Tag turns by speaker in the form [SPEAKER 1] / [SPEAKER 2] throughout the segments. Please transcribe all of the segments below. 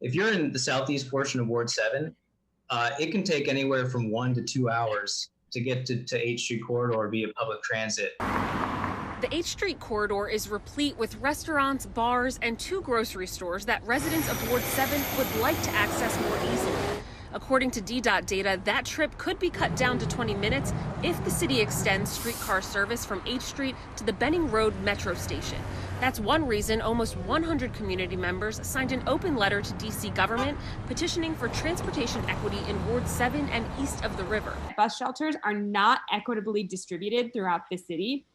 [SPEAKER 1] If you're in the southeast portion of Ward 7, it can take anywhere from 1 to 2 hours to get to H Street Corridor via public transit.
[SPEAKER 2] The H Street corridor is replete with restaurants, bars, and 2 grocery stores that residents of Ward 7 would like to access more easily. According to DDOT data, that trip could be cut down to 20 minutes if the city extends streetcar service from H Street to the Benning Road Metro Station. That's one reason almost 100 community members signed an open letter to DC government petitioning for transportation equity in Ward 7 and east of the river.
[SPEAKER 3] Bus shelters are not equitably distributed throughout the city.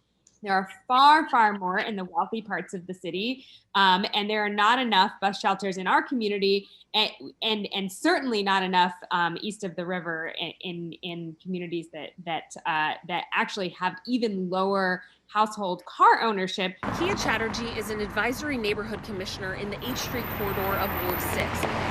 [SPEAKER 3] There are far, far more in the wealthy parts of the city, and there are not enough bus shelters in our community, and certainly not enough east of the river in communities that actually have even lower household car ownership.
[SPEAKER 2] Kia Chatterjee is an advisory neighborhood commissioner in the H Street corridor of Ward 6.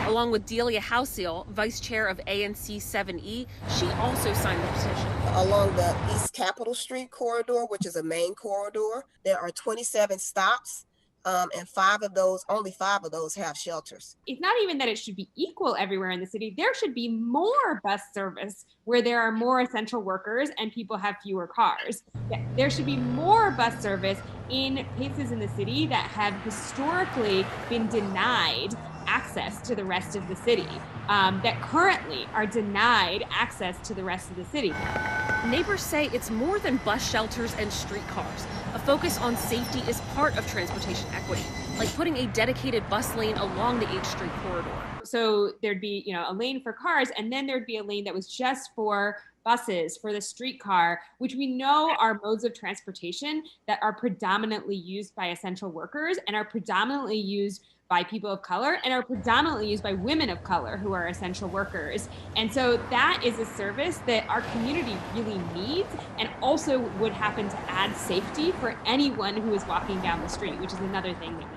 [SPEAKER 2] Along with Delia Houseel, vice chair of ANC 7E, she also signed the petition.
[SPEAKER 4] Along the East Capitol Street corridor, which is a main corridor, there are 27 stops. And only five of those have shelters.
[SPEAKER 3] It's not even that it should be equal everywhere in the city. There should be more bus service where there are more essential workers and people have fewer cars. There should be more bus service in places in the city that have historically been denied access to the rest of the city, that currently are denied access to the rest of the city.
[SPEAKER 2] Neighbors say it's more than bus shelters and streetcars. A focus on safety is part of transportation equity, like putting a dedicated bus lane along the H Street corridor.
[SPEAKER 3] So there'd be, a lane for cars, and then there'd be a lane that was just for buses, for the streetcar, which we know are modes of transportation that are predominantly used by essential workers and are predominantly used by people of color and are predominantly used by women of color who are essential workers. And so that is a service that our community really needs, and also would happen to add safety for anyone who is walking down the street, which is another thing that we